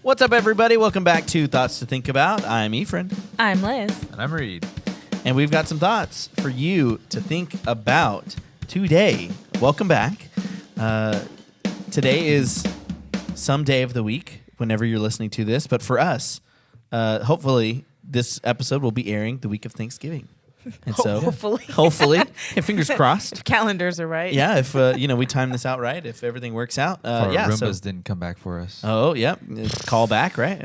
What's up, everybody? Welcome back to Thoughts to Think About. I'm Efrain. I'm Liz. And I'm Reid. And we've got some thoughts for you to think about today. Welcome back. Today is some day of the week, whenever you're listening to this. But for us, hopefully, this episode will be airing the week of Thanksgiving. And so, hopefully, and fingers crossed. If calendars are right. Yeah, if we time this out right, if everything works out. Our Roombas didn't come back for us. Oh, yeah, call back, right?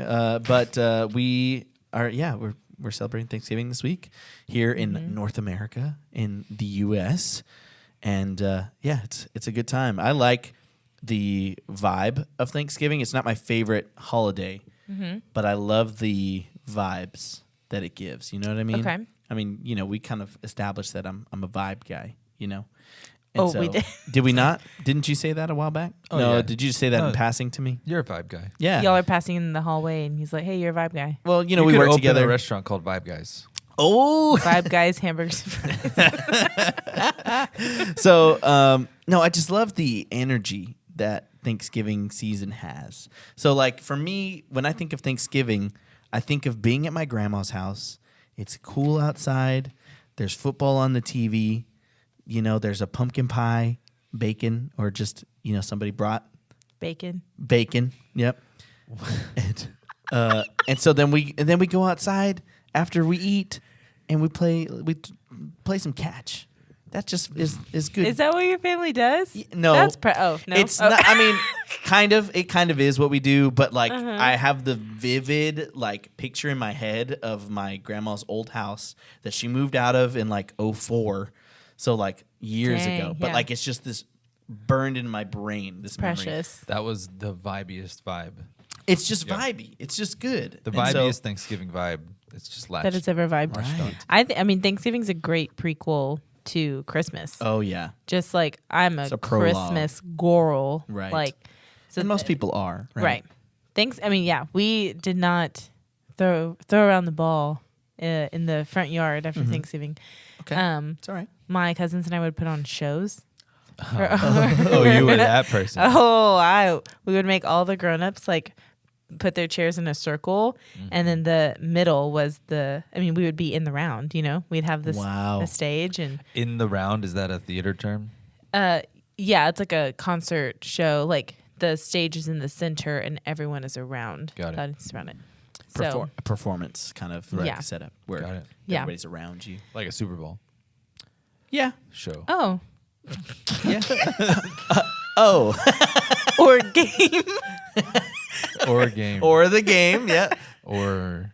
But we are, we're celebrating Thanksgiving this week here in North America, in the U.S., and it's a good time. I like the vibe of Thanksgiving. It's not my favorite holiday, but I love the vibes that it gives. You know what I mean? Okay. I mean, we kind of established that I'm a vibe guy, And so, we did. Did we not? Didn't you say that a while back? Oh, no, yeah. did you say that in passing to me? You're a vibe guy. Yeah. Y'all are passing in the hallway, and he's like, "Hey, you're a vibe guy." Well, You we could work open together. a restaurant called Vibe Guys. Oh, Vibe guys, hamburgers. so no, I just love the energy that Thanksgiving season has. So, like for me, when I think of Thanksgiving, I think of being at my grandma's house. It's cool outside. There's football on the TV. There's a pumpkin pie, bacon, or just somebody brought Bacon. Yep. and so then we go outside after we eat, and we play some catch. That just is good. Is that what your family does? No, That's no. It's not. I mean, kind of. It kind of is what we do, but like I have the vivid picture in my head of my grandma's old house that she moved out of in 2004, so years ago. But yeah. it's just this burned in my brain. This memory. Precious. That was the vibiest vibe. It's just vibey. It's just good. The And vibiest Thanksgiving vibe. It's just latched. That it's ever vibe. Right. I mean, Thanksgiving's a great prequel to Christmas. Oh yeah, Just I'm It's a a prologue. Christmas girl. Right. So and most people are right. We did not throw around the ball in the front yard after Thanksgiving. Okay, it's all right. My cousins and I would put on shows. Oh, you were that person. We would make all the grown-ups put their chairs in a circle, and then the middle was we would be in the round, we'd have this Wow. the stage, and In the round, is that a theater term? it's like a concert show, the stage is in the center and everyone is around. Got it. It's around it. So Performance kind of Yeah. setup where Got it. Yeah. everybody's around you. Like a Super Bowl Yeah. show. oh, Yeah. Oh. or game. Or a game. Or the game. Yeah. Or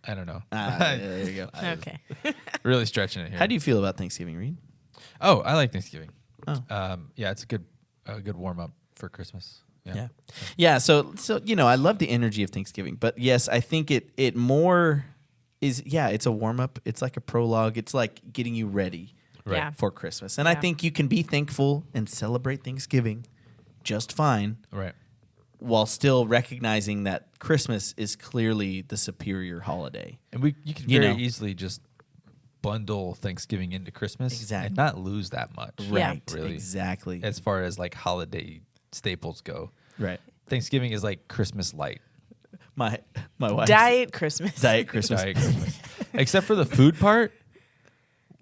I don't know. There you go. Okay. Really stretching it here. How do you feel about Thanksgiving, Reid? Oh, I like Thanksgiving. Oh. It's a good warm up for Christmas. Yeah. Yeah. So I love the energy of Thanksgiving, but yes, I think it more is it's a warm up. It's like a prologue. It's like getting you ready Right. Yeah. for Christmas, and I think you can be thankful and celebrate Thanksgiving just fine, Right. while still recognizing that Christmas is clearly the superior holiday. And you can very easily just bundle Thanksgiving into Christmas Exactly. and not lose that much. Right. Really. Exactly. As far as holiday staples go. Right. Thanksgiving is like Christmas light. My wife. Diet Christmas. Diet Christmas. Diet Christmas. Except for the food part,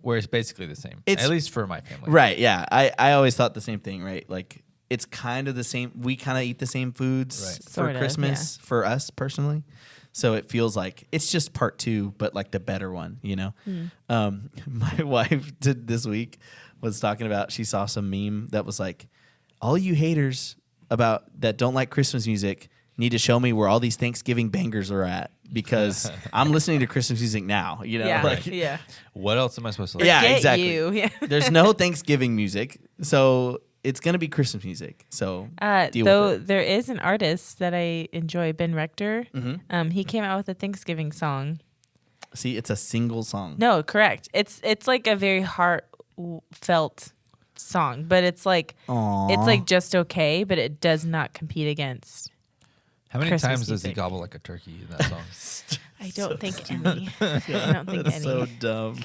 where it's basically the same. It's- At least for my family. Right. Yeah. I always thought the same thing. Right. It's kind of the same. We kind of eat the same foods Right. for Sorta, Christmas for us personally. So it feels like it's just part two, but the better one, My wife did this week was talking about, she saw some meme that was all you haters that don't like Christmas music need to show me where all these Thanksgiving bangers are at, because I'm listening to Christmas music now, Yeah. Yeah. What else am I supposed to like? Yeah, Get exactly. you. Yeah. There's no Thanksgiving music, so it's gonna be Christmas music. So deal Though with it. there is an artist that I enjoy, Ben Rector. He came out with a Thanksgiving song. See, it's a single song. No, correct. It's a very heartfelt song, but it's Aww. just okay, but it does not compete against How many Christmas times does he music. gobble like a turkey in that song? I don't think any. I don't think That's any. so dumb.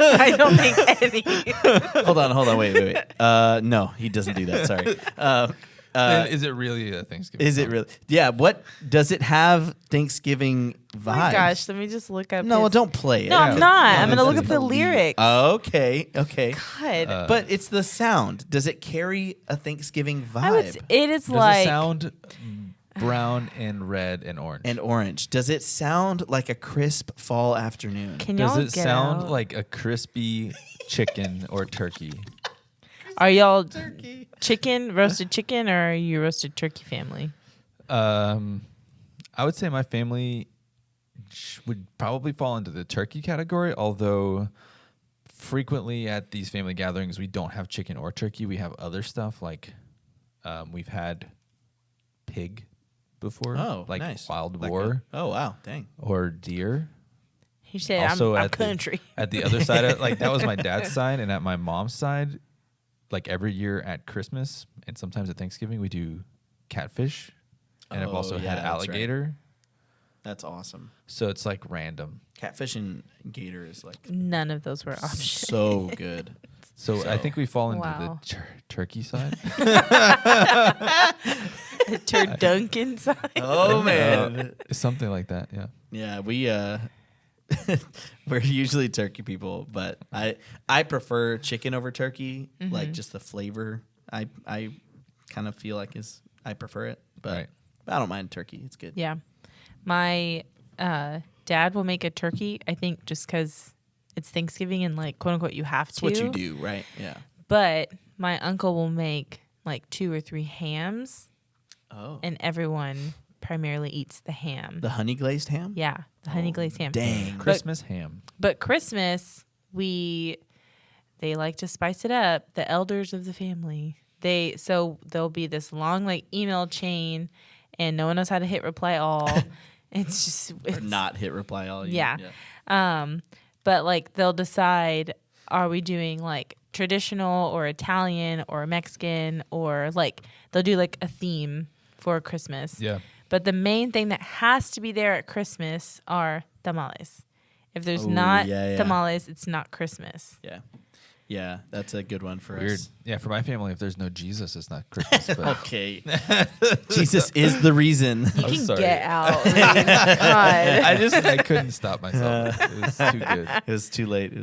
I don't think any. hold on. Wait. No, he doesn't do that. Sorry. Then is it really a Thanksgiving Is song? it really? Yeah. What does it have? Thanksgiving vibes? Oh my gosh, let me just look up. No, his- don't play it. No, I'm Yeah. not. No, I'm gonna it's look up in the lyrics. Okay. God, But it's the sound. Does it carry a Thanksgiving vibe? I would. It is Does like it sound brown and red and orange? and orange. Does it sound like a crisp fall afternoon? Can y'all Does it get sound out? like a crispy chicken or turkey? Are y'all Turkey. roasted chicken, or are you roasted turkey family? I would say my family would probably fall into the turkey category, although frequently at these family gatherings we don't have chicken or turkey. We have other stuff like we've had pig before, Oh, like nice. wild Like boar oh wow, dang. or deer. He said, Also I'm at country. At the other side, of, like that was my dad's side, and at my mom's side, like every year at Christmas and sometimes at Thanksgiving, we do catfish, and I've Oh, also yeah, had that's right. alligator. That's awesome. So it's like random. Catfish and gator is like None of those were options. so good. So I think we fall into Wow. the turkey side. Turduncan side. Oh man. Something like that. Yeah. Yeah, we we're usually turkey people, but I prefer chicken over turkey. Like just the flavor. I kind of feel like I prefer it, but Right. I don't mind turkey. It's good. Yeah. My dad will make a turkey, I think, just because it's Thanksgiving and, like, quote unquote, you have It's to. what you do, right? Yeah. But my uncle will make like 2 or 3 hams, Oh. and everyone primarily eats the ham. The honey glazed ham? Yeah, the honey glazed ham. Dang. Christmas ham. But Christmas, they like to spice it up. The elders of the family, so there'll be this long like email chain, and no one knows how to hit reply all. It's just Or it's, not hit reply all. Yeah. But like they'll decide, are we doing like traditional or Italian or Mexican, or like they'll do like a theme for Christmas. Yeah. But the main thing that has to be there at Christmas are tamales. If there's Ooh, not yeah. tamales, it's not Christmas. Yeah. Yeah, that's a good one for Weird. us. Yeah. For my family, if there's no Jesus, it's not Christmas. But Okay. Jesus is the reason. You I'm can sorry. get out. God. I couldn't stop myself. It was too good. It was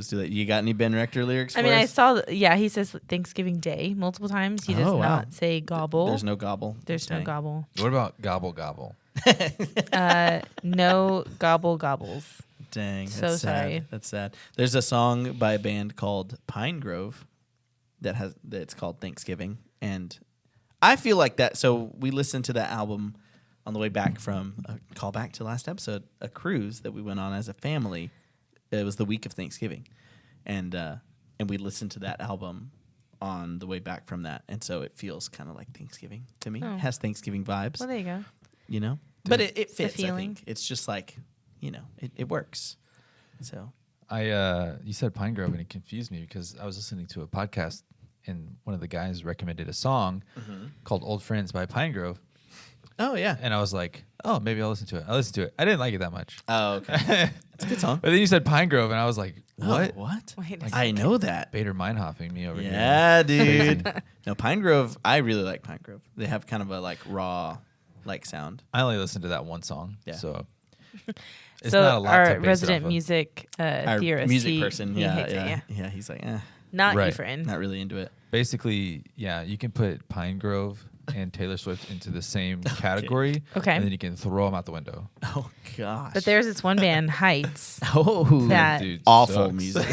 too late. You got any Ben Rector lyrics I for mean, I us? saw, he says Thanksgiving Day multiple times. He does Oh, wow. not say gobble. There's no gobble. There's no Dang. gobble. What about gobble gobble? No gobble gobbles. Dang. So That's sad. sorry. That's sad. There's a song by a band called Pine Grove that's called Thanksgiving. And I feel like that. So we listened to that album on the way back from a call back to last episode, a cruise that we went on as a family. It was the week of Thanksgiving. And we listened to that album on the way back from that. And so it feels kind of like Thanksgiving to me. Oh. It has Thanksgiving vibes, Well, there you go. you know? But it the fits, I feeling. think. It's just like, it works. So You said Pine Grove, and it confused me because I was listening to a podcast, and one of the guys recommended a song called "Old Friends" by Pine Grove, oh yeah. and I was like, "Oh, maybe I'll listen to it." I listened to it. I didn't like it that much. Oh okay. It's a good song. But then you said Pine Grove, and I was like, "What?" Oh, what? Wait a I second. know that. Bader Meinhofing me over here. Yeah, dude. No, Pine Grove. I really like Pine Grove. They have kind of a like raw, like sound. I only listened to that one song, Yeah. so it's So not a lot our to base it resident off of. music Our theorist, music he, person. he Yeah, hates yeah, it, yeah. He's like, Not Right. Efrain. not really into it. Basically, yeah, you can put Pine Grove and Taylor Swift into the same category, Okay. and then you can throw them out the window. Oh gosh. But there's this one band, Heights. oh that- Dude, awful sucks. music.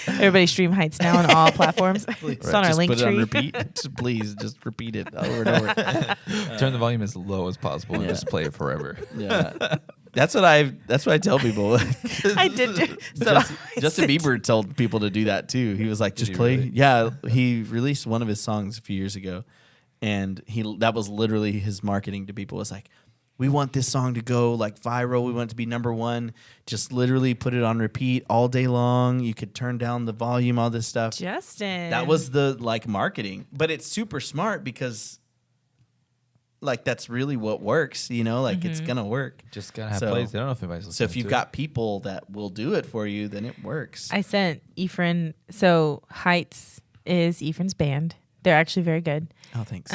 Everybody stream Heights now on all platforms. It's on our Just link put it on tree. repeat. Please, just repeat it over and over. Turn the volume as low as possible and Yeah. just play it forever. Yeah. That's what I tell people. I did. So Justin Bieber told people to do that too. He was like, just he play. really? Yeah, he released one of his songs a few years ago, and that was literally his marketing to people. Was like, we want this song to go like viral. We want it to be number one. Just literally put it on repeat all day long. You could turn down the volume, all this stuff. Justin. That was the like marketing, but it's super smart because like that's really what works, you know, like it's gonna work. Just gotta have plays. They don't know if anybody's listening. So if you've got people that will do it for you, then it works. I sent Efrain. So Heights is Efrain's band. They're actually very good. Oh, thanks.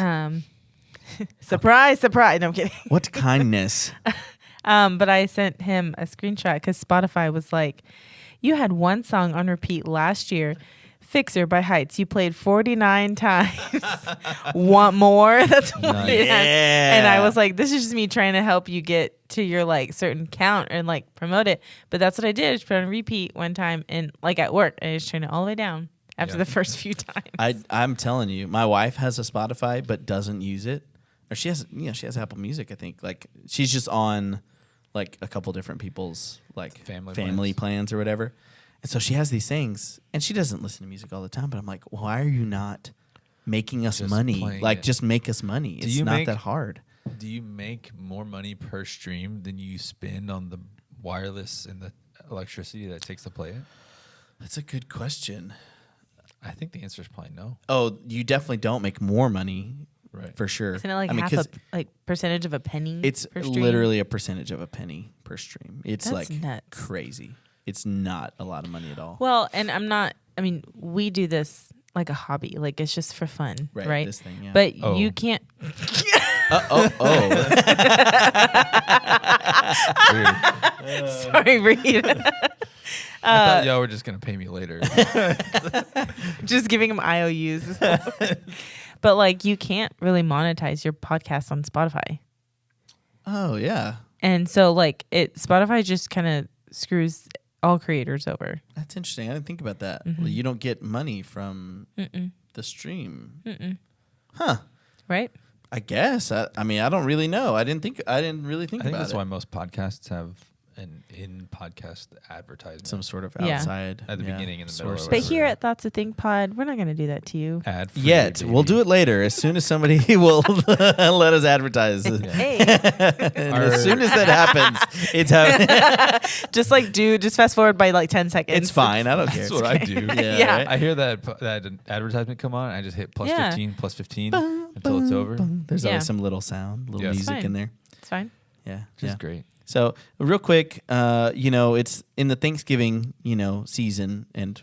Surprise. No, I'm kidding. What kindness. But I sent him a screenshot because Spotify was like, you had one song on repeat last year, Fixer by Heights. You played 49 times. Want more? That's what it has. And I was like, this is just me trying to help you get to your like certain count and like promote it. But that's what I did. I just put it on repeat one time and like at work. And I just turned it all the way down after the first few times. I'm telling you, my wife has a Spotify but doesn't use it. Or she has Apple Music, I think. Like she's just on like a couple different people's like family plans or whatever. And so she has these things and she doesn't listen to music all the time, but I'm like, why are you not making us money? Like just make us money. It's not that hard. Do you make more money per stream than you spend on the wireless and the electricity that it takes to play it? That's a good question. I think the answer is probably no. Oh, you definitely don't make more money. Right. For sure. Isn't it like percentage of a penny? It's per stream? literally a percentage of a penny per stream. It's That's like nuts. Crazy. It's not a lot of money at all. Well, and we do this like a hobby. Like it's just for fun, right? This thing, yeah. But you can't. Sorry, Reid. I thought y'all were just going to pay me later. Just giving him IOUs. But like you can't really monetize your podcast on Spotify. Oh, yeah. And so like Spotify just kind of screws all creators over. That's interesting. I didn't think about that. Well, you don't get money from the stream. Huh. Right? I guess. I don't really know. I didn't really think I think about that's it. why most podcasts have an in-podcast advertisement. Some sort of outside. At the beginning and the middle. But here at Thoughts to Think Pod, we're not going to do that to you. Ad-free, Yet. baby. We'll do it later as soon as somebody will let us advertise. Hey. And as soon as that happens, it's happening. just fast forward by like 10 seconds. It's fine. I don't care. That's what I do. Yeah. Right? I hear that advertisement come on, and I just hit plus 15 until it's over. There's always some little sound, little music in there. It's fine. Yeah. Just great. So real quick, it's in the Thanksgiving, season, and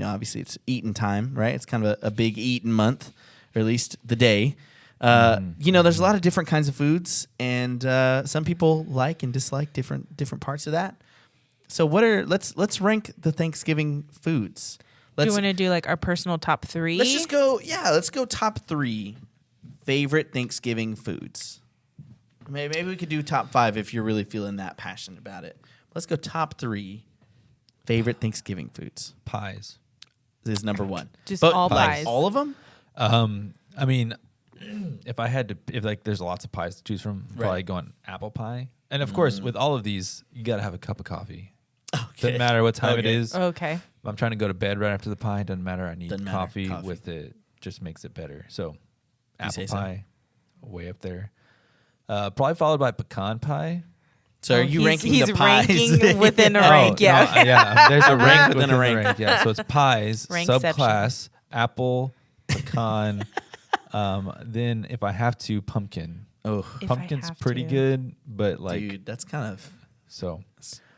obviously it's eating time, right? It's kind of a big eating month, or at least the day. There's a lot of different kinds of foods, and some people like and dislike different parts of that. So let's rank the Thanksgiving foods. Do you want to do like our personal top 3? Let's just go. Yeah, let's go top 3 favorite Thanksgiving foods. Maybe we could do top 5 if you're really feeling that passionate about it. Let's go top 3 favorite Thanksgiving foods. Pies. This is number 1. Just all pies. Like all of them? If there's lots of pies to choose from, probably going apple pie. And of course, with all of these, you got to have a cup of coffee. Okay. Doesn't matter what time it is. Okay. If I'm trying to go to bed right after the pie, doesn't matter. I need coffee Coffee with it. Just makes it better. So apple say so? pie, way up there. Probably followed by pecan pie. So are you ranking the pies? He's ranking within a rank, yeah. No, yeah. There's a rank within a rank. rank. Yeah. So it's pies, Rankception. subclass, apple, pecan. Then if I have to, pumpkin. Oh, If I Pumpkin's have pretty to. good, but like dude, that's kind of so.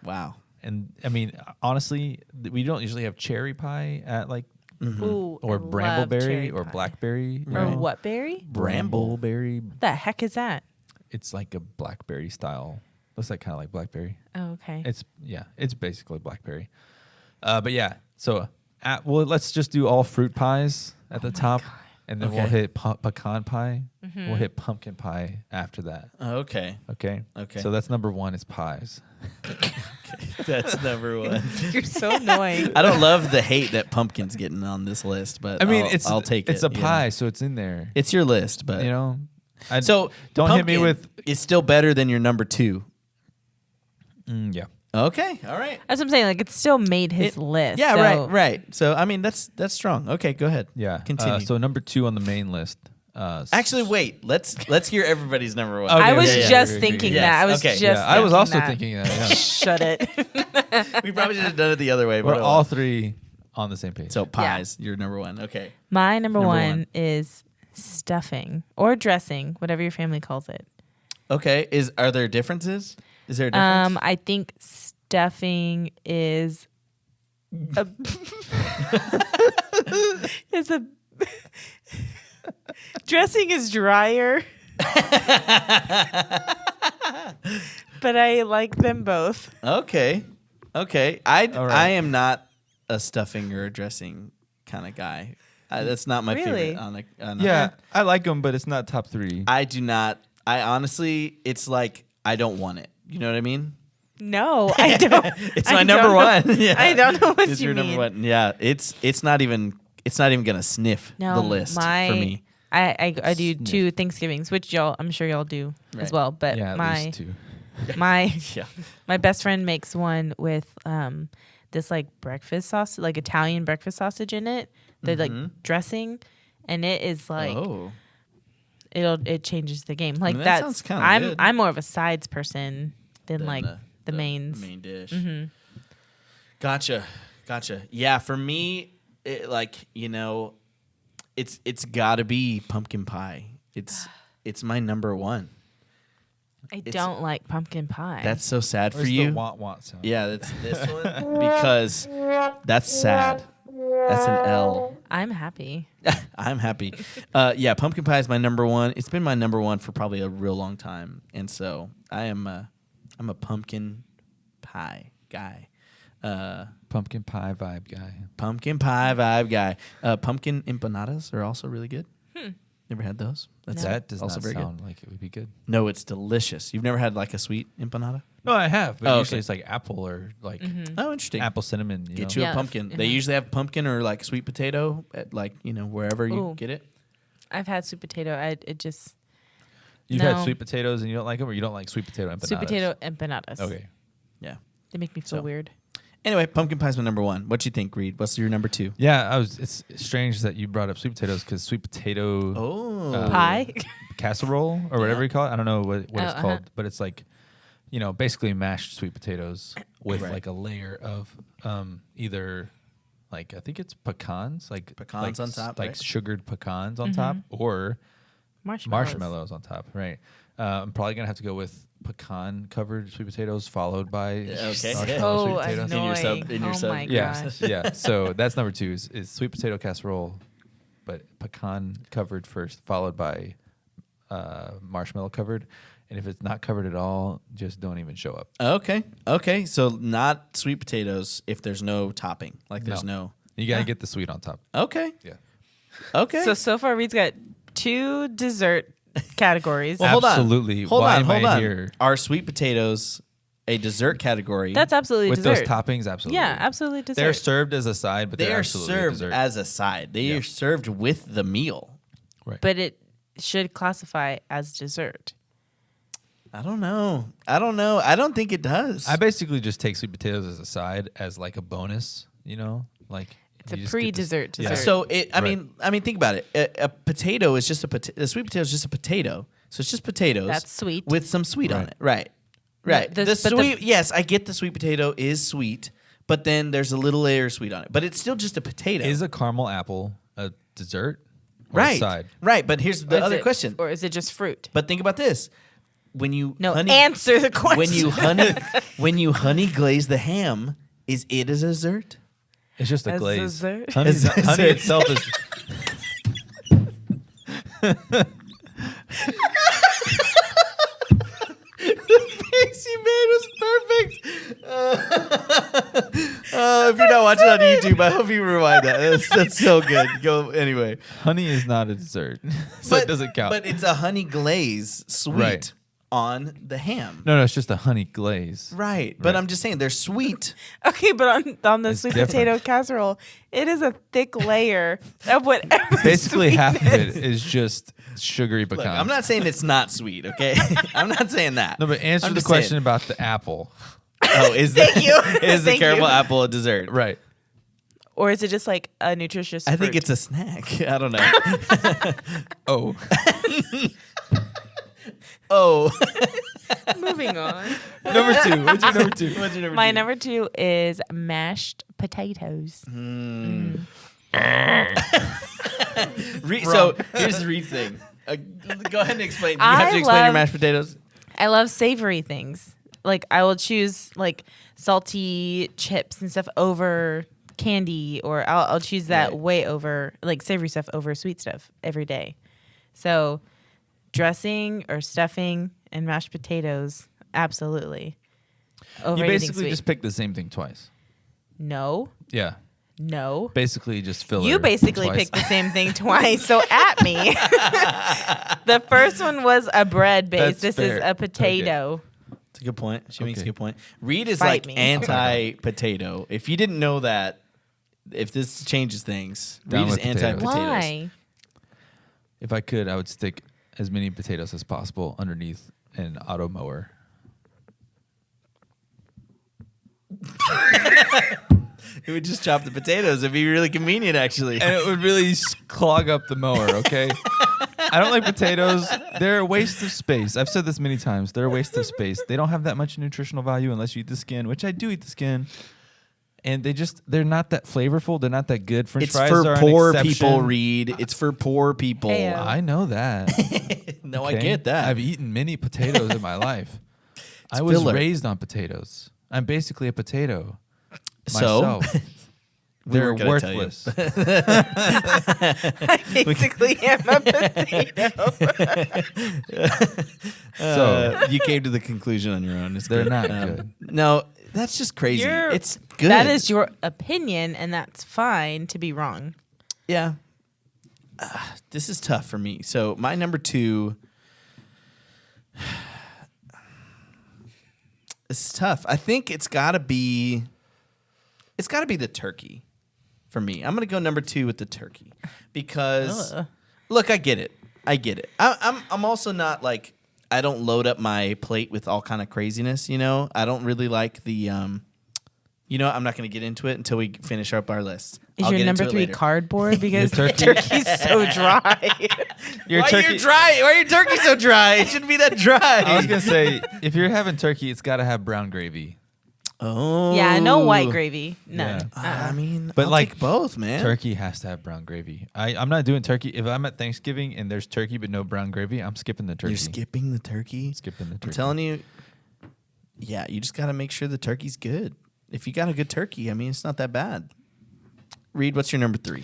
wow. And I mean, honestly, we don't usually have cherry pie at like Ooh, or I love brambleberry cherry or pie. blackberry. Or what berry? Brambleberry. What the heck is that? It's like a blackberry style. Looks like kind of like blackberry. Oh, okay. It's basically blackberry. But yeah, so let's just do all fruit pies at the top, and then we'll hit pecan pie. We'll hit pumpkin pie after that. Okay. Okay. Okay. So that's number 1 is pies. That's number 1. You're so annoying. I don't love the hate that pumpkin's getting on this list, but I mean, I'll take it. It's a pie, so it's in there. It's your list, but so don't hit me pumpkin with. It's still better than your number 2. Yeah. Okay. All right. That's what I'm saying. Like, it still made his list. Yeah. so- Right. So I mean, that's strong. Okay. Go ahead. Yeah. Continue. So number 2 on the main list, Actually, wait. Let's hear everybody's number one. Okay, I was yeah, just agree, thinking agree. that. I Yes, was okay. just. I was also that. thinking that. Yeah. Shut it. We probably should have done it the other way. We're But all three on the same page. so pies. You're number one. Okay. My number Number one one. is stuffing or dressing, whatever your family calls it. Okay. Are there differences? Is there a difference? I think stuffing is a is a dressing is drier. But I like them both. Okay. All right. I am not a stuffing or a dressing kind of guy. That's not my Really? favorite. Yeah, I like them, but it's not top three. I do not. I honestly, it's like I don't want it. You know what I mean? No, I don't. It's I my don't number know- one. Yeah. I don't know what It's you your mean. number one. Yeah. It's not even gonna sniff No, the list for me. I do Sniff. 2 Thanksgivings, which I'm sure y'all do as Right. well. But Yeah, at least two. my Yeah. my best friend makes one with this like breakfast sauce, like Italian breakfast sausage in it. The like dressing, and it is like Oh. it changes the game. Like that that's sounds kinda I'm good. I'm more of a sides person than Than like the mains. main dish. Mm-hmm. Gotcha. Yeah, for me, it's got to be pumpkin pie. It's my number one. I don't like pumpkin pie. That's so sad for Where's you. the want sound? Yeah, that's this one because that's sad. That's an L. I'm happy. I'm happy. Yeah, pumpkin pie is my number one. It's been my number one for probably a real long time, and so I'm a pumpkin pie guy. Pumpkin pie vibe guy. Pumpkin pie vibe guy. Pumpkin empanadas are also really good. Never had those. That's That does also not very sound like it would be good. good. No, it's delicious. You've never had like a sweet empanada? No, I have, but Oh, usually okay. it's like apple or like Oh, interesting. apple cinnamon. Get know? you Yeah. a pumpkin. They usually have pumpkin or like sweet potato at like wherever you Ooh. get it. I've had sweet potato. It just You've No. had sweet potatoes and you don't like them, or you don't like sweet potato empanadas? sweet potato empanadas. Okay. Yeah. They make me feel So. weird. Anyway, pumpkin pie's my number one. What you think, Reid? What's your number two? Yeah, it's strange that you brought up sweet potatoes because sweet potato Oh, Pie. casserole or whatever Yeah. you call it. I don't know what it's uh-huh. called, but it's like, basically mashed sweet potatoes with Right. like a layer of either like I think it's pecans, like Pecans on top, like right? sugared pecans on top, or marshmallows on top. Right. I'm probably gonna have to go with pecan covered sweet potatoes followed by Okay. marshmallow So sweet potatoes. annoying. In your oh sub. my Yeah, gosh. yeah. So that's number two is sweet potato casserole, but pecan covered first, followed by marshmallow covered. And if it's not covered at all, just don't even show up. Okay. So not sweet potatoes if there's no topping. Like there's no. You gotta get the sweet on top. Okay. Yeah. Okay. So far, Reed's got 2 dessert categories. well, hold on. Absolutely. Hold Why on. am Hold I on. here? Are sweet potatoes a dessert category? That's absolutely With dessert. those toppings, absolutely. Yeah, absolutely dessert. They're served as a side, but they they're are absolutely served dessert. as a side. They are served with the meal. but it should classify as dessert. I don't know. I don't think it does. I basically just take sweet potatoes as a side, as like a bonus. Like It's you a just get pre-dessert this- dessert. So I Right. mean, think about it. A potato is just a sweet potato is just a potato. So it's just potatoes. That's sweet. with some sweet on Right. it. Right. the- The but the- sweet. Yes, I get the sweet potato is sweet, but then there's a little layer of sweet on it. But it's still just a potato. Is a caramel apple a dessert? Or a right. side. Right. But here's Or the is other it- question. Or is it just fruit? But think about this. When you No, answer the question. when you honey glaze the ham, is it a dessert? It's just a As glaze. dessert? Honey, As honey dessert. itself is. face you made was perfect. If you're not watching on YouTube, I hope you rewind that. That's so good. Go anyway. Honey is not a dessert, so it doesn't count. But it's a honey glaze sweet Right. on the ham. no, it's just a honey glaze. Right. But Right. I'm just saying they're sweet. Okay, but on the It's sweet different. potato casserole, it is a thick layer of whatever. Basically, half of sweetness. it is just sugary pecans. Look, I'm not saying it's not sweet, okay? I'm not saying that. No, but answer I'm the just question saying. about the apple. Oh, is Thank you. is the Thank caramel you. apple a dessert? Right. or is it just like a nutritious I think fruit? it's a snack. I don't know. Oh. Oh. Moving on. Number 2. What's your number 2? What's your number My two? number 2 is mashed potatoes. So here's the Reid thing. Go ahead and explain. You have to explain your love- mashed potatoes. I love savory things. Like I will choose like salty chips and stuff over candy, or I'll choose that Right. way over like savory stuff over sweet stuff every day. So dressing or stuffing and mashed potatoes, absolutely. Over You anything basically sweet. just picked the same thing twice. No. Yeah. Basically just filler. You basically twice. picked the same thing twice. So at me. The first one was a bread base. That's This fair. is a potato. It's a good point. She makes a Okay. good point. Reid is Fight like me. anti-potato. If you didn't know that, if this changes things, Down Reid is with potatoes. anti-potatoes. Why? If I could, I would stick as many potatoes as possible underneath an auto mower. It would just chop the potatoes. It'd be really convenient, actually. And it would really clog up the mower, okay? I don't like potatoes. They're a waste of space. I've said this many times. They're a waste of space. They don't have that much nutritional value unless you eat the skin, which I do eat the skin. And they're not that flavorful. They're not that good. French It's fries for are an poor exception. people, Reid. It's for poor people. Heyo. I know that. No, okay? I get that. I've eaten many potatoes in my life. I was filler. raised on potatoes. I'm basically a potato. So? Myself. We They're weren't gonna tell you. worthless. I basically am a potato. So you came to the conclusion on your own. It's They're good. not good. No, that's just crazy. You're- It's good. That is your opinion, and that's fine to be wrong. Yeah. This is tough for me. So my number 2. This is tough. I think it's got to be the turkey for me. I'm going to go number 2 with the turkey because look, I get it. I'm also not like, I don't load up my plate with all kind of craziness, you know? I don't really like the you know, I'm not going to get into it until we finish up our list. Is I'll your get number into it 3 later. cardboard? Because the turkey- turkey's so dry. your Why turkey. you dry? Why are your turkey so dry? It shouldn't be that dry. I was gonna say, if you're having turkey, it's got to have brown gravy. Oh. Yeah, no white gravy. None. Yeah. I mean, But I'll like take both, man. Turkey has to have brown gravy. I'm not doing turkey. If I'm at Thanksgiving and there's turkey but no brown gravy, I'm skipping the turkey. You're skipping the turkey. Skipping the turkey. I'm telling you, yeah, you just got to make sure the turkey's good. If you got a good turkey, I mean, it's not that bad. Reid, what's your number 3?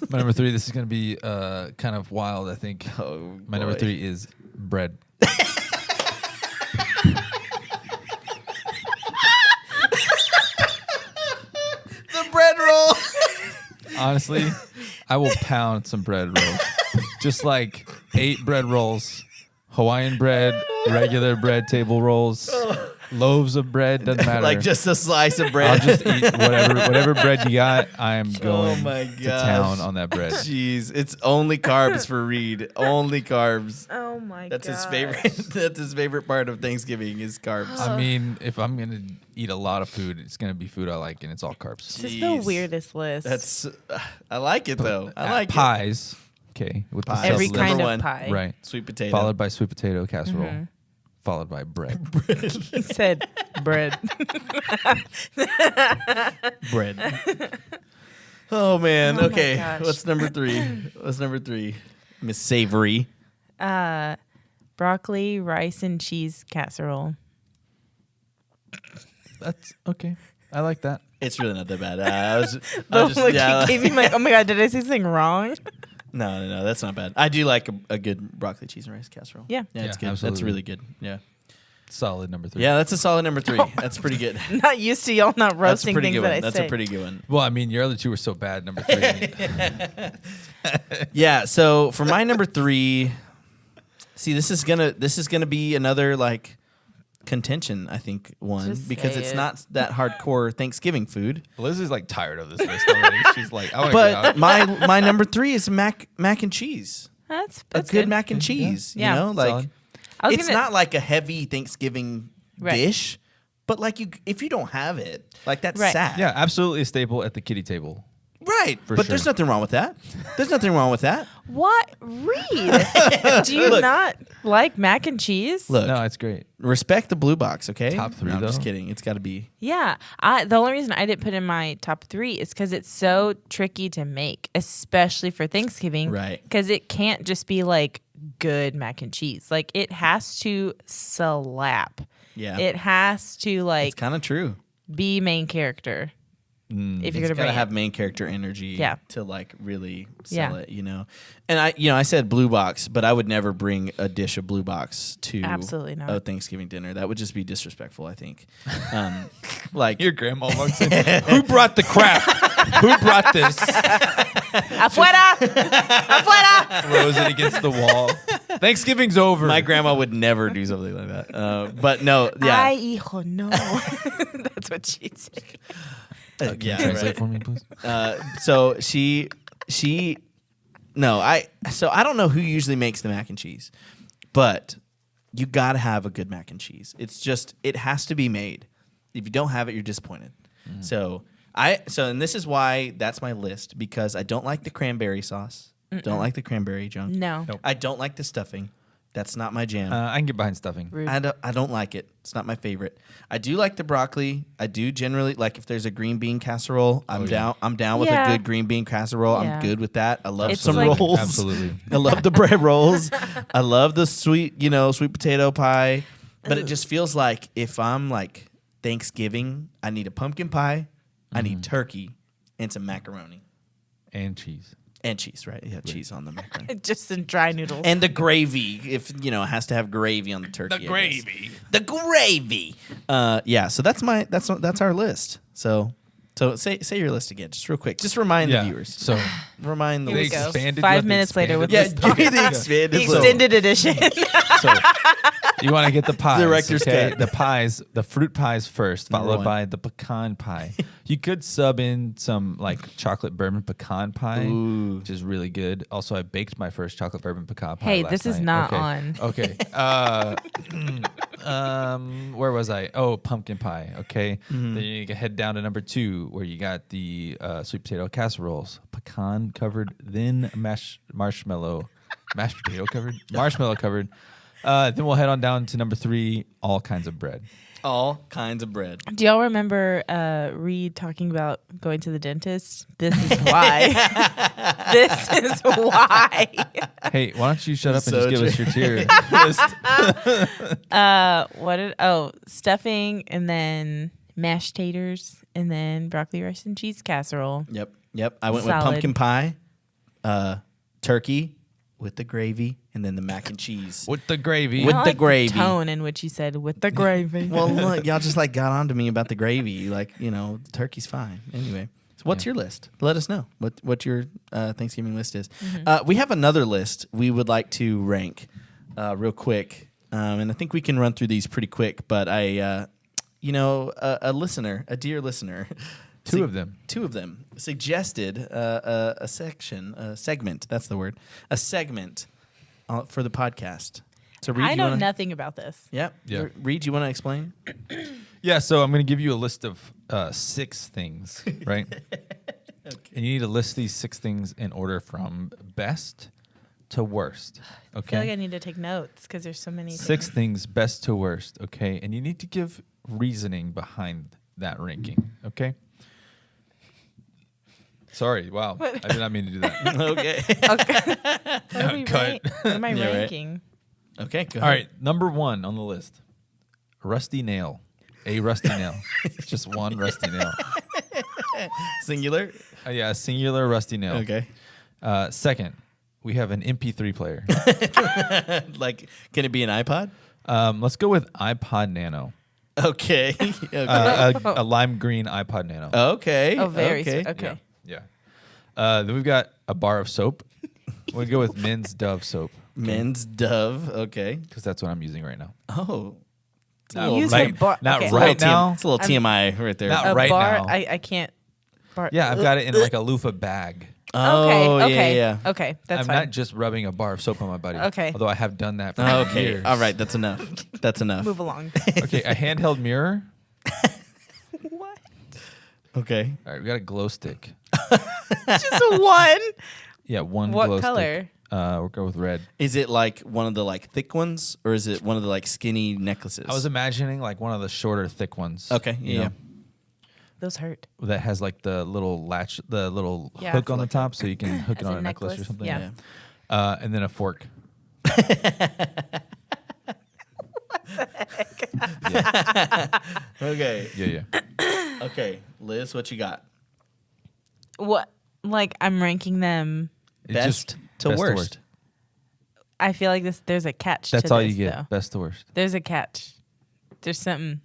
My number 3. This is gonna be kind of wild. I think. Oh, My number boy. 3 is bread. The bread roll. Honestly, I will pound some bread rolls. Just like 8 bread rolls, Hawaiian bread, regular bread table rolls, loaves of bread, doesn't matter. Like just a slice of I'll bread. just eat whatever bread you got. I am going my to gosh. town on that bread. Jeez, it's only carbs for Reid. Only carbs. Oh my god. That's his favorite. That's his favorite part of Thanksgiving is carbs. I mean, if I'm gonna eat a lot of food, it's gonna be food I like, and it's all carbs. This is Jeez. the weirdest list. That's. I like it though. I like pies. Okay, with the Pies. every self-liver. kind Number of 1. pie. Right. it. Sweet potato. Followed by sweet potato casserole. Followed by bread. He said bread. bread. Oh man. Oh my Okay. gosh. What's number 3? What's number 3? Miss Savory. Broccoli, rice, and cheese casserole. That's okay. I like that. It's really not that bad. I was The just, look yeah. he gave me, like, oh my god, did I say something wrong? No, that's not bad. I do like a good broccoli, cheese, and rice casserole. Yeah. Yeah, it's Yeah, good. That's absolutely. really good. Yeah. Solid number 3. Yeah, that's a solid number 3. That's pretty good. Not used to y'all not That's a roasting pretty things good that one. I That's say. a pretty good one. Well, I mean, your other 2 were so bad. Number 3. Yeah, so for my number 3, see, this is gonna be another like contention, I think, one, Just because say it's it. not that hardcore Thanksgiving food. Liz is like tired of this list already. She's like, I want to get But out. my number 3 is mac and cheese. That's A good mac and cheese. Yeah. You know, like Solid. I was it's gonna- not like a heavy Thanksgiving Right. dish, but like if you don't have it, like that's Right. sad. Yeah, absolutely a staple at the kiddie table. Right. For But sure. there's nothing wrong with that. There's nothing wrong with that. What? Reid, do you not like mac and cheese? Look, No, it's great. respect the blue box, okay? Top three, No, I'm just though? kidding. It's got to be. Yeah. The only reason I didn't put in my top 3 is because it's so tricky to make, especially for Thanksgiving. Right. Because it can't just be like good mac and cheese. Like it has to slap. Yeah. It has to It's like kind of true. be main character. If you're It's gonna got to bring have it. main character energy Yeah. to like really sell Yeah. it, you know. And I said blue box, but I would never bring a dish of blue box to Absolutely not. a Thanksgiving dinner. That would just be disrespectful, I think. Like Your grandma walks in. Who brought the crap? Who brought this? Afuera! Afuera! Throws it against the wall. Thanksgiving's over. my grandma would never do something like that. But no, yeah. Ay, hijo, no. That's what she'd say. Can you Yeah, translate right. for me, please? So I don't know who usually makes the mac and cheese, but you got to have a good mac and cheese. It's just, it has to be made. If you don't have it, you're disappointed. So and this is why that's my list, because I don't like the cranberry sauce. Don't like the cranberry junk. No. Nope. I don't like the stuffing. That's not my jam. I can get behind stuffing. Rude. I don't like it. It's not my favorite. I do like the broccoli. I do generally like if there's a green bean casserole. I'm down. I'm down with a Yeah. good green bean casserole. Yeah. I'm good with that. I love It's some like- rolls. Absolutely. I love the bread rolls. I love the sweet potato pie. But it just feels like if I'm like Thanksgiving, I need a pumpkin pie, I need turkey, and some macaroni And cheese. and cheese. Right? Yeah, cheese on the macaroni. Just some dry noodles. And the gravy, if it has to have gravy on the turkey. I guess. The gravy. Yeah. So that's our list. So say your list again, just real quick. Just remind the viewers. So Remind the Here we they go. expanded 5 what they minutes later with expanded. Yeah, this give me the expanded. the extended edition. So you want to get the pies. Director's okay? cut. The pies, the fruit pies first, Number followed one. by the pecan pie. You could sub in some like chocolate bourbon pecan pie, Ooh. which is really good. Also, I baked my first chocolate bourbon pecan pie. Hey, last this is night. not Okay. on. Okay. Where was I? Oh, pumpkin pie. Okay. Mm-hmm. Then you can head down to number 2, where you got the sweet potato casseroles, pecan covered, then mashed potato covered, marshmallow covered. Then we'll head on down to number 3, all kinds of bread. All kinds of bread. Do y'all remember Reid talking about going to the dentist? This is why. This is why. Hey, why don't you shut up and So just give us your tier list? Stuffing and then mashed taters and then broccoli rice and cheese casserole. Yep. I went with Solid. pumpkin pie, turkey with the gravy, and then the mac and cheese. With the gravy. With I the like gravy. tone in which you said with the gravy. Well, look, y'all just like got on to me about the gravy. Like, the turkey's fine. Anyway, so what's your list? Let us know what your Thanksgiving list is. We have another list we would like to rank real quick. And I think we can run through these pretty quick. But a dear listener. Two of them suggested a segment. That's the word. A segment for the podcast. So Reid, I know nothing about this. Yeah. Yeah. Reid, you want to explain? Yeah, so I'm going to give you a list of 6 things, right? And you need to list these 6 things in order from best to worst. I feel like Okay. I need to take notes because there's so many 6 things best to worst. Okay. And you need to give reasoning behind that ranking. Okay. Sorry. Wow. I did not mean to do that. Okay. Okay. What are we Cut. What am I Yeah, right. ranking? Okay, go All ahead. right. Number 1 on the list. Rusty nail. A rusty nail. It's just one rusty nail. Singular? Yeah, a singular rusty nail. Okay. Second, we have an MP3 player. Like, can it be an iPod? Let's go with iPod Nano. Okay. Okay. A lime green iPod Nano. Okay. Oh, very okay. okay. Yeah. Then we've got a bar of soap. We'll go with Men's Dove soap Men's Dove. Okay. because that's what I'm using right now. Oh. You use a bar. Not okay. right now. It's a little TMI right there. Not A right bar. now. I can't. Bar. Yeah, I've got it in like a loofah bag. Oh, okay. yeah. Okay. That's I'm fine. not just rubbing a bar of soap on my body. Okay. Although I have done that for Okay. years. All right. That's enough. That's enough. Move along. Okay, a handheld mirror. What? Okay. All right, we got a glow stick. Just one. Yeah, one What glow color? stick. We'll go with red. Is it like one of the like thick ones, or is it one of the like skinny necklaces? I was imagining like one of the shorter, thick ones. Okay, you yeah. know, Those hurt. that has like the little latch, the little Yeah. hook on the Like top, so you can hook it As on a a necklace or necklace, something. yeah. And then a fork. Okay. Yeah. Okay, Liz, what you got? What? Like I'm ranking them. It's Best to worst. I feel like there's a catch. That's to all this, you get. Though. Best to worst. There's a catch. There's something.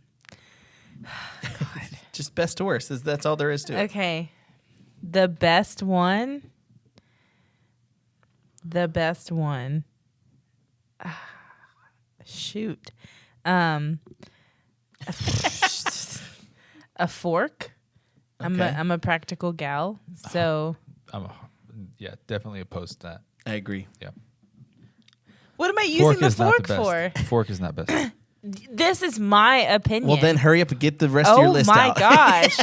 Just best to worst. That's all there is to it. Okay. The best one. The best one. Shoot. A fork. Okay. I'm a practical gal, so Definitely opposed to that. I agree. Yeah. what am I using the is not fork the for? best. Fork is not best. This is my opinion. Well, then hurry up and get the rest of your list Oh my out. gosh.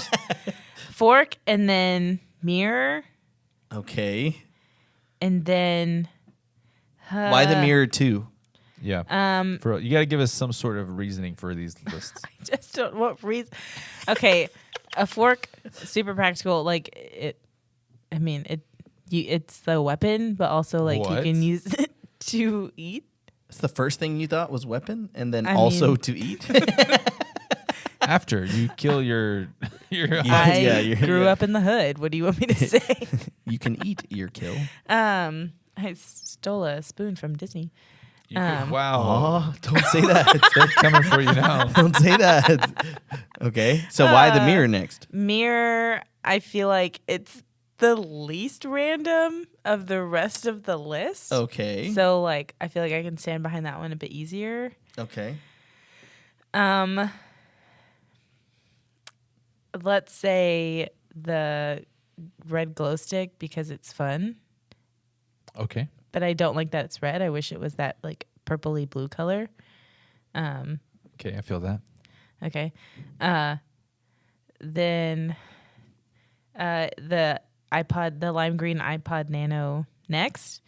Fork and then mirror Okay. and then Why the mirror too? Yeah. You got to give us some sort of reasoning for these lists. I just don't what reason. Okay, a fork, super practical. Like it. I mean it. It's the weapon, but also like What? you can use it to eat. That's the first thing you thought was weapon, and then I also mean- to eat. After you kill your Yeah. I grew up in the hood. What do you want me to say? You can eat your kill. I stole a spoon from Disney. wow. Oh, don't say that. They're coming for you now. Don't say that. Okay. So why the mirror next? Mirror, I feel like it's the least random of the rest of the list. Okay. So like I feel like I can stand behind that one a bit easier. Okay. Let's say the red glow stick because it's fun, Okay. but I don't like that it's red. I wish it was that like purpley blue color. Okay, I feel that. Okay. Then the lime green iPod Nano next,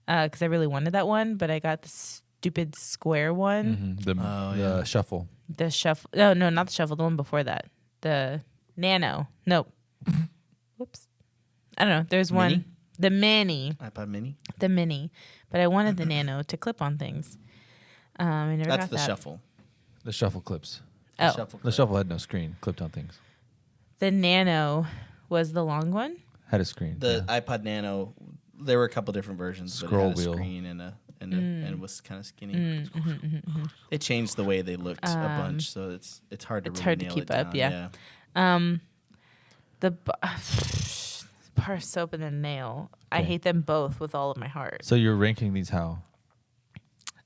because I really wanted that one, but I got the stupid square one. Mm-hmm. The shuffle. The shuffle. No, not the shuffle. The one before that. The Nano. Nope. Whoops. I don't know. There's Mini? one. The mini. iPod Mini. The mini. But I wanted the Nano to clip on things. I never That's got the that. shuffle. The shuffle clips. Oh. Shuffle The clip. shuffle had no screen. Clipped on things. The Nano was the long one. Had a screen. The yeah. iPod Nano. There were a couple different versions. Scroll but it had wheel. a screen and it was kind of skinny. They changed the way they looked a bunch, so it's hard to it's really hard to nail keep it up, down. yeah. The bar soap and the nail. I Okay. hate them both with all of my heart. So you're ranking these how?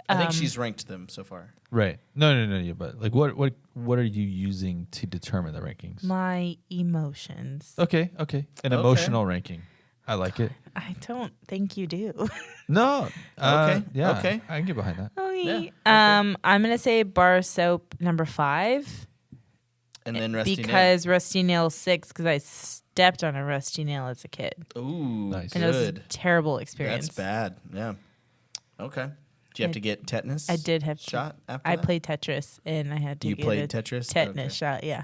I think she's ranked them so far. Right. No. Yeah, but like, what are you using to determine the rankings? My emotions. Okay. An Okay. emotional ranking. I like it. I don't think you do. No. Okay, Yeah. okay. I can get behind that. Okay. okay. I'm gonna say bar soap number 5 And then Rusty because Rusty Nail 6 because I stepped on a rusty nail as a kid Nail. Ooh, Nice. and it was a good. terrible experience. That's bad. Yeah. Okay. Do you have to get tetanus? I did have shot after I that? played Tetris and I had to You get played a Tetris? tetanus Okay. shot. Yeah,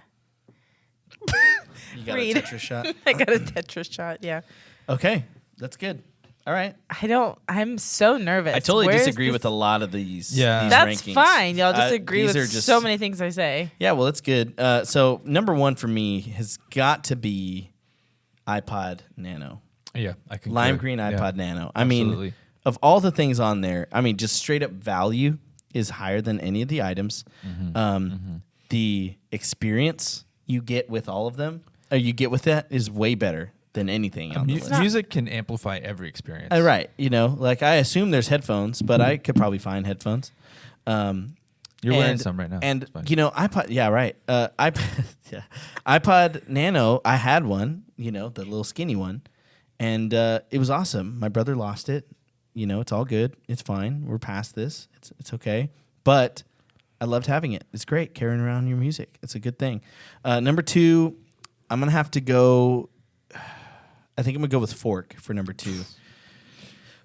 You got Reid. a Tetris shot? I got a Tetris shot. Yeah. Okay. That's good. All right. I'm so nervous. I totally Where's disagree this- with a lot of these. Yeah. These That's rankings. fine. Y'all disagree these with are just, so many things I say. Yeah, well, that's good. So number one for me has got to be iPod Nano, Yeah, I can. lime green iPod Nano. I Absolutely. mean, of all the things on there, I mean, just straight up value is higher than any of the items. The experience you get with all of them, or you get with that, is way better than anything on the list. Music can amplify every experience. Right. You know, like I assume there's headphones, but I could probably find headphones. You're wearing some right now. And It's fine. you know, iPod. Yeah, right. iPod. Yeah, iPod Nano. I had one. You know, the little skinny one, and it was awesome. My brother lost it. You know, it's all good. It's fine. We're past this. It's okay. But I loved having it. It's great carrying around your music. It's a good thing. Number 2, I'm gonna have to go. I think I'm gonna go with fork for number 2.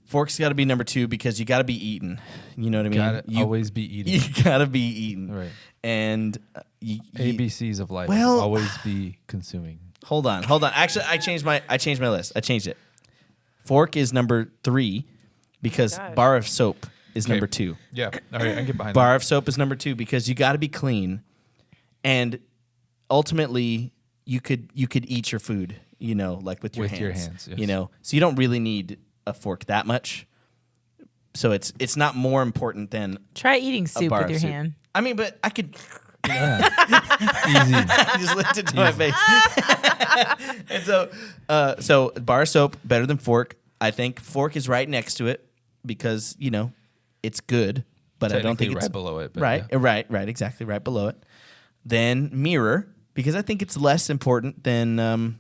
Fork's got to be number 2 because you got to be eating. You know what I mean? Gotta You always be eating. You got to be eating. Right. And ABCs of life. Well- always be consuming. hold on. Actually, I changed my list. I changed it. Fork is number 3 because gosh. bar of soap is number 2. Yeah. All right. I can get behind Bar of soap is number 2 because you got to be clean, and ultimately you could eat your food, like with your With hands. your hands, yes. So you don't really need a fork that much. So it's not more important than Try eating soup bar with of your soup. hand. I mean, but I could that. Easy. I just lifted to my face. And so bar of soap better than fork. I think fork is right next to it because it's good, but I don't think Technically it's right below it. But right, yeah. right, exactly right below it. Then mirror because I think it's less important than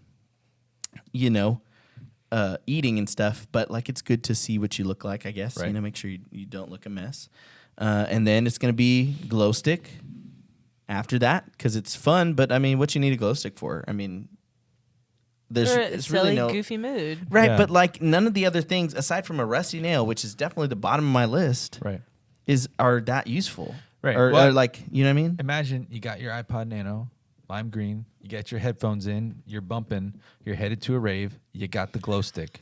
eating and stuff, but like it's good to see what you look like, I guess. Right. Make sure you don't look a mess. And then it's going to be glow stick after that because it's fun, but I mean, what you need a glow stick for? I mean, there's For a it's silly, really no goofy mood. right, Yeah. but like none of the other things aside from a rusty nail, which is definitely the bottom of my list, Right. are that useful. Right. Or Well- like, you know what I mean? Imagine you got your iPod Nano, lime green. You got your headphones in. You're bumping. You're headed to a rave. You got the glow stick.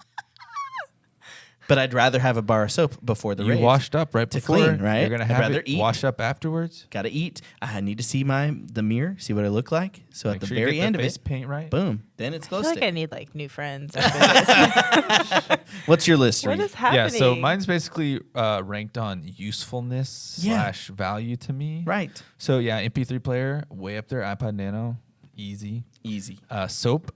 But I'd rather have a bar of soap before the You rave. washed up right to before. clean, right? You're gonna I'd have rather it eat. wash up afterwards. Got to eat. I need to see the mirror, see what I look like. So Make at the sure you very get end the of face it, paint right. boom, then it's I glow feel like stick. I need new friends. After this. What's your list, What Reid? is happening? Yeah, so mine's basically ranked on usefulness Yeah. / value to me. Right. So yeah, MP3 player, way up there. iPod Nano, easy. Easy. Soap,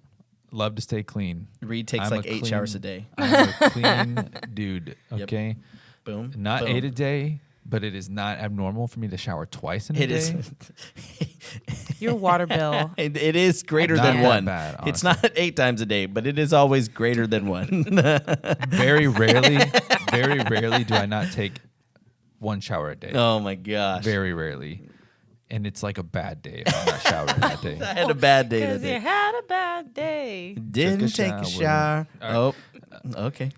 love to stay clean. Reid takes I'm like a 8 clean- showers a day. I'm a clean dude. Yep. Okay, Boom. not boom. 8 a day, but it is not abnormal for me to shower twice in a It day. is. Your water bill. It is greater Not than that 1. bad, It's honestly. not 8 times a day, but it is always greater than 1. Very rarely do I not take 1 shower a day. Oh my gosh. Very rarely. And it's like a bad day if I'm not showering that day. I had a bad day Because that you day. had a bad day. Didn't take a shower. shower. Oh, okay.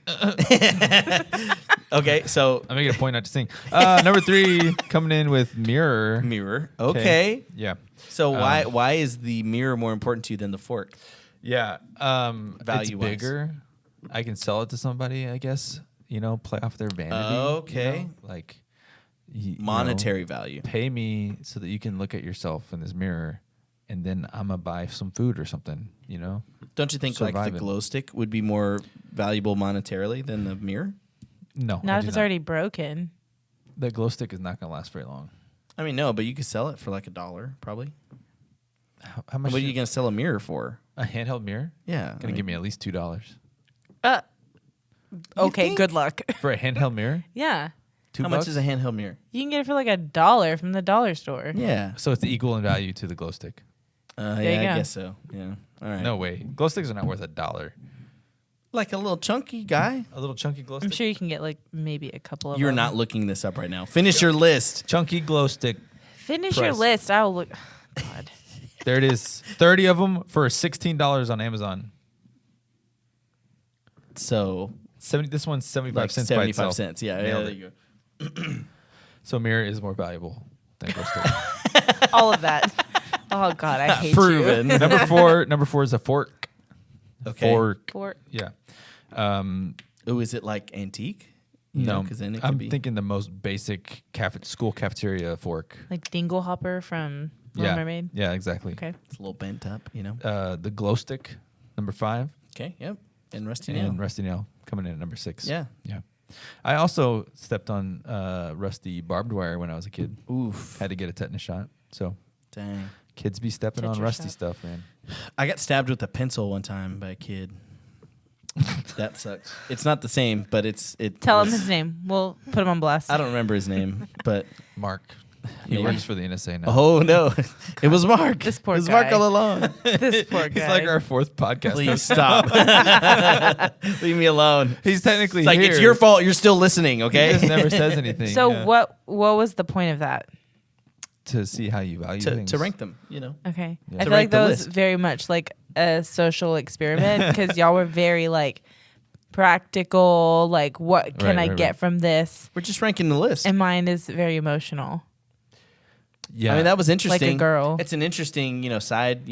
Okay, so I'm making a point not to sing. Number 3, coming in with mirror. mirror. Okay. Yeah. So why is the mirror more important to you than the fork? Yeah. It's Value-wise. bigger. I can sell it to somebody, I guess. Play off their vanity. Okay. Like Monetary value. pay me so that you can look at yourself in this mirror, and then I'm gonna buy some food or something. Don't you think like the Surviving. glow stick would be more valuable monetarily than the mirror? No, I Not if do it's already broken. The glow stick is not gonna last very long. I mean, no, but you could sell it for like $1 probably. How much? What are you going to sell a mirror for? A handheld mirror? Yeah. Gonna give me at least $2 Okay, think? good luck. for a handheld mirror. Yeah. $2. How much is a handheld mirror? You can get it for like $1 from the dollar store. Yeah. So it's equal in value to the glow stick. you Yeah, I go. guess so. Yeah. All right. No way. Glow sticks are not worth $1. Like a little chunky guy. A little chunky glow I'm stick. sure you can get like maybe a couple of You're them. not looking this up right now. Finish your list. Chunky glow stick. Finish your price. list. I'll look. God. There it is. 30 of them for $16 on Amazon. So, 70. This one's 75 like cents by 75 itself. cents. Yeah. Nailed There it. you go. So mirror is more valuable than glow stick. All of that. Oh God, I hate Proven. Number four is a fork. Okay. Fork. you. For Yeah. Oh, is it like antique? You know, No, 'cause then it I'm could be. thinking the most basic school cafeteria fork. like Dinglehopper from Little Yeah. Mermaid. Yeah, exactly. Okay. It's a little bent up, you know. The glow stick, number 5. Okay. Yep. And rusty And nail. Rusty Nail coming in at number 6. Yeah. Yeah. I also stepped on rusty barbed wire when I was a kid. Oof. Had to get a tetanus shot. So Dang. kids be stepping on Tetanus rusty shot. stuff, man. I got stabbed with a pencil one time by a kid. That sucks. It's not the same, but it. Tell him was- his name. We'll put him on blast. I don't remember his name, but Mark. He Maybe. works for the NSA now. oh no, it was Mark. This poor it was Mark guy. all along. This poor guy. He's like our 4th podcast. Please stop. Leave me alone. He's technically It's like here. it's your fault. You're still listening. He Okay. just never says anything. So yeah. what was the point of that? To see how you value to things. rank them, you know. Okay. Yeah. I To feel rank like the that was list. very much like a social experiment because y'all were very like practical. Like, what can I get from this? We're just ranking the list. And mine is very emotional. Yeah, I mean, that was interesting. Like a girl. It's an interesting, side,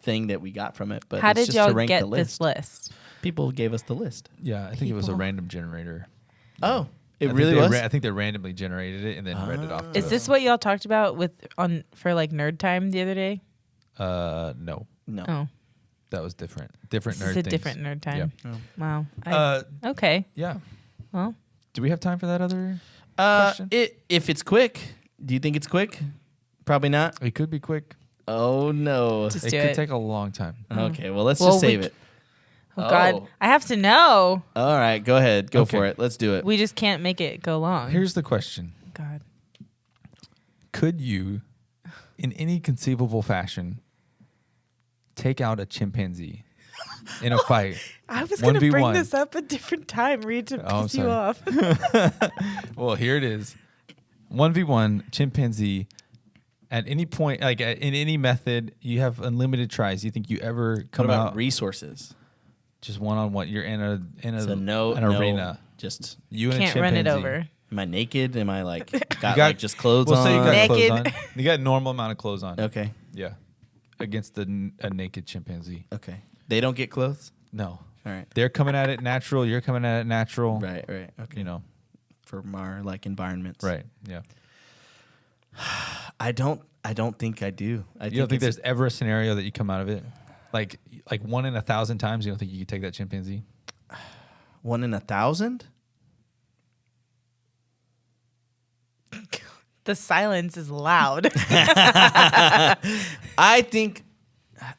thing that we got from it. But how it's did just y'all to rank get the list. this list? People gave us the list. Yeah, I think it was a People. random generator. Oh, I it think really they was. I think they randomly generated it and then read it off. Is this what y'all talked about for like nerd time the other day? No, No. Oh, that was different. Different this nerd is a things. different nerd time. Oh. Wow. Okay. Yeah. Well, Do we have time for that other question? If it's quick, do you think it's quick? Probably not. It could be quick. Oh no. Just It do could it. take a long time. Okay, well let's Well, just save we it. oh God, I have to know. All right, go ahead. Go Okay. for it. Let's do it. We just can't make it go long. Here's the question. God. Could you, in any conceivable fashion, take out a chimpanzee in a fight? I was going to bring 1v1. this up a different time, Reid, to Oh, I'm piss you sorry. off. Well, here it is. 1v1 chimpanzee at any point, like in any method, you have unlimited tries. You think you ever What come about out resources? just one-on-one? You're in So no, an no, arena. Just You and Can't a run chimpanzee. it over. am I naked? Am I like got, got- like just clothes We'll on? say you got Naked. clothes on. You got a normal amount of clothes on. Okay, Yeah. Against a naked chimpanzee. okay. They don't get clothes. No. All right, They're coming at it natural. You're coming at it natural. right. Okay, You know. from our like environments. Right. Yeah. I don't think I do. I You don't think it's- there's ever a scenario that you come out of it? Like 1 in 1,000 times, you don't think you could take that chimpanzee? 1 in 1,000? The silence is loud. I think.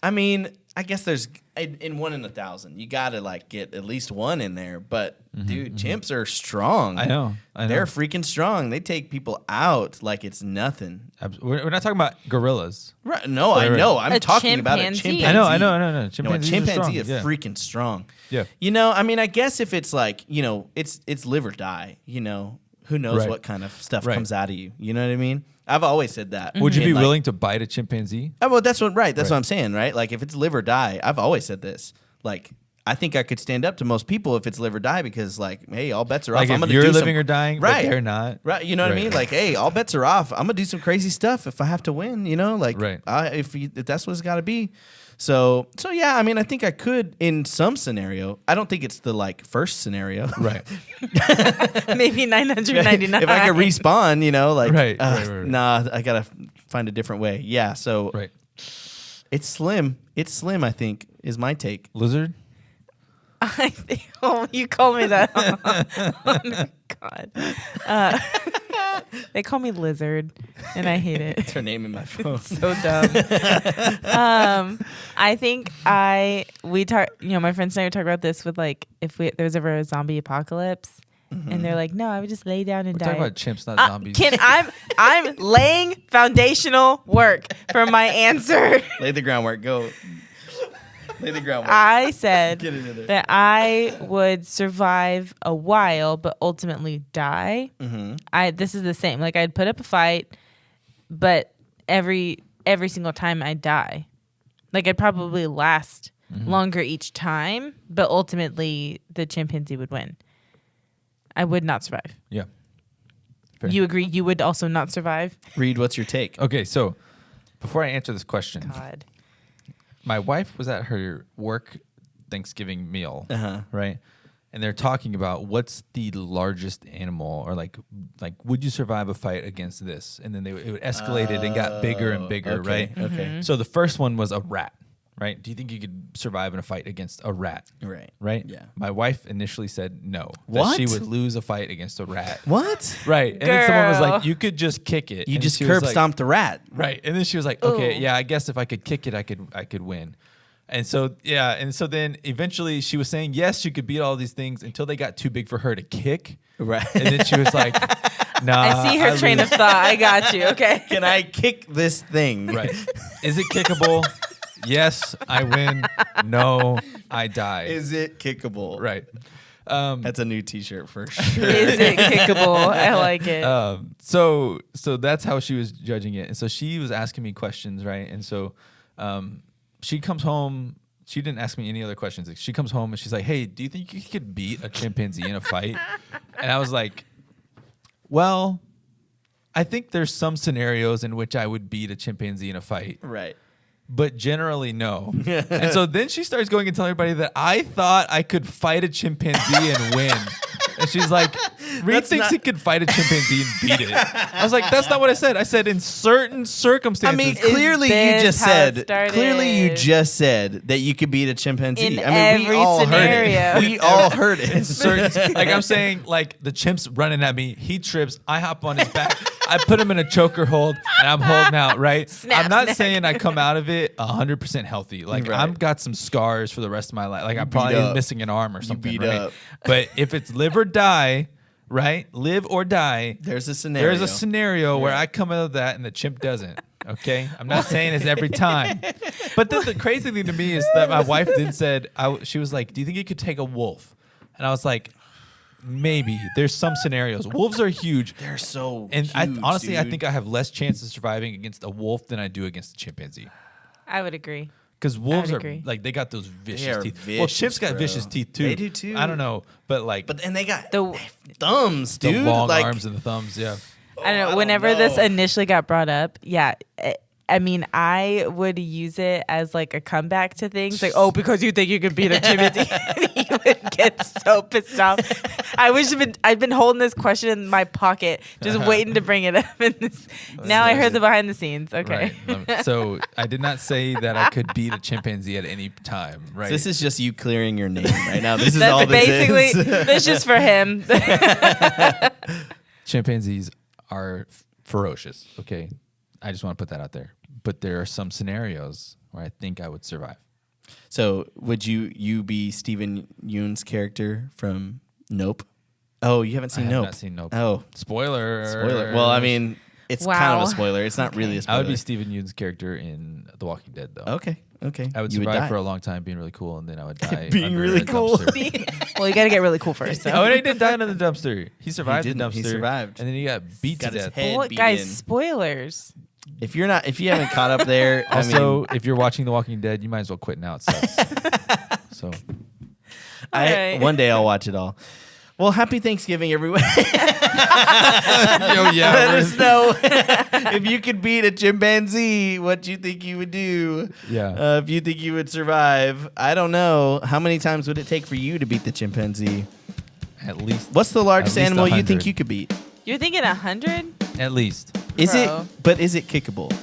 I mean, I guess there's in 1 in 1,000. You got to like get at least one in there. But dude, chimps are strong. I know. They're freaking strong. They take people out like it's nothing. We're not talking about gorillas. Right? No, I Right. know. I'm A talking about a chimpanzee. chimpanzee. I know. No, a Chimpanzees are chimpanzee strong. is Yeah. freaking strong. Yeah. I mean, I guess if it's like, it's live or die, who knows Right. what kind of stuff Right. comes out of you. You know what I mean? I've always said that. Would you And, be like, willing to bite a chimpanzee? Oh, well, that's what Right. what I'm saying, right? Like if it's live or die, I've always said this. Like I think I could stand up to most people if it's live or die because like, hey, all bets are Like off. I'm if gonna you're do living some, or dying, right? but they're not. Right, you know what I Right. mean? Like, hey, all bets are off. I'm gonna do some crazy stuff if I have to win. Like, Right. If that's what it's got to be. So yeah. I mean, I think I could in some scenario. I don't think it's the like first scenario. Right. Maybe 999. If I could respawn, like, Right, right. nah, I gotta find a different way. Yeah. So Right. it's slim. It's slim. I think is my take. Lizard? I think, you call me that. Oh, God. They call me Lizard, and I hate it. It's her name in my phone. So dumb. I think my friends and I were talking about this with like if there was ever a zombie apocalypse, and they're like, no, I would just lay down and We're die. talking about chimps, not zombies. I'm laying foundational work for my answer. Lay the groundwork. Go. Lay the groundwork. I said Get into there. that I would survive a while, but ultimately die. This is the same. Like I'd put up a fight, but every single time I'd die. Like I'd probably last longer each time, but ultimately the chimpanzee would win. I would not survive. Yeah. Fair. You agree? You would also not survive? Reid, what's your take? Okay, so before I answer this question, God. my wife was at her work Thanksgiving meal, Uh-huh. right? And they're talking about what's the largest animal, or like would you survive a fight against this? And then it escalated and got bigger and bigger, okay, right? Okay. So the first one was a rat, right? Do you think you could survive in a fight against a rat? Right. Right? Yeah. My wife initially said no. What? That she would lose a fight against a rat. What? Right. And then someone was Girl. like, you could just kick it. You And just she was curb like- stomped the rat. Right. And then she was like, okay, Ooh. yeah, I guess if I could kick it, I could win. And so, yeah. And so then eventually she was saying, yes, she could beat all these things until they got too big for her to kick. Right. And then she was like, nah. I see her train of thought. I got you. Okay. Can I kick this thing? Right. Is it kickable? Yes, I win. No, I die. Is it kickable? Right. That's a new T-shirt for sure. Is it kickable? I like it. So that's how she was judging it. And so she was asking me questions, right? And so She comes home. She didn't ask me any other questions. She comes home and she's like, "Hey, do you think you could beat a chimpanzee in a fight?" And I was like, "Well, I think there's some scenarios in which I would beat a chimpanzee in a fight, Right. but generally no." And so then she starts going and telling everybody that I thought I could fight a chimpanzee and win. And she's like, Reid thinks he could fight a chimpanzee and beat it. I was like, that's not what I said. I said in certain circumstances. I mean, clearly this how it started? that you could beat a chimpanzee. In I mean, every we all scenario. heard it. We all heard it. in certain, like I'm saying, like the chimp's running at me. He trips. I hop on his back. I put him in a choker hold, and I'm holding out. Right. Snap, I'm not snap. saying I come out of it 100% healthy. Like Right. I've got some scars for the rest of my life. Like I'm probably up. missing an arm or something. beat right? up. But if it's live or die, right? Live or die. There's a scenario. There's a scenario where I come out of that and the chimp doesn't. Okay, I'm not saying it's every time, but then the crazy thing to me is that my wife then said, she was like, "Do you think you could take a wolf?" And I was like, "Maybe." There's some scenarios. Wolves are huge, They're so and huge, honestly, I dude. think I have less chance of surviving against a wolf than I do against a chimpanzee. I would agree. Because wolves are agree. like they got those vicious are teeth. Well, vicious, chimps got bro. vicious teeth too. They do too. I don't know, but like and they got The- thumbs, the dude. long like, arms and the thumbs. Yeah. I don't know. I Whenever don't this know. initially got brought up, I mean, I would use it as like a comeback to things, like, "Oh, because you think you can beat a chimpanzee," he would get so pissed off. I've been holding this question in my pocket, just waiting to bring it up. And now I heard the behind the scenes. Okay, Right. So I did not say that I could beat a chimpanzee at any time. Right. This is just you clearing your name right now. This is that's all this basically is. that's just for him. Chimpanzees are ferocious. Okay. I just want to put that out there. But there are some scenarios where I think I would survive. So would you be Stephen Yeun's character from Nope? Oh, you haven't I seen have Nope. not seen Nope. Oh, Spoiler. spoiler. Well, I mean, it's kind of Wow. a spoiler. It's not really a spoiler. I would be Stephen Yeun's character in The Walking Dead, though. Okay. I would You survive die. for a long time being really cool, and then I would die. Being under really a cool. dumpster. Well, you got to get really cool first. So. Oh, and he did die in the dumpster. He survived the didn't. dumpster. He survived. And then he got beat Got to his death. head Well, beat guys, in. spoilers. If you haven't caught up there, I mean, Also, if you're watching The Walking Dead, you might as well quit now. It sucks. So Alright. one day I'll watch it all. Well, happy Thanksgiving, everyone. Yo, yeah, Let we're- us know if you could beat a chimpanzee, what you think you would do. Yeah. If you think you would survive. I don't know. How many times would it take for you to beat the chimpanzee? At least. What's the largest At least animal you think 100. you could beat? You're thinking 100? At least. Is Bro. it? But is it kickable?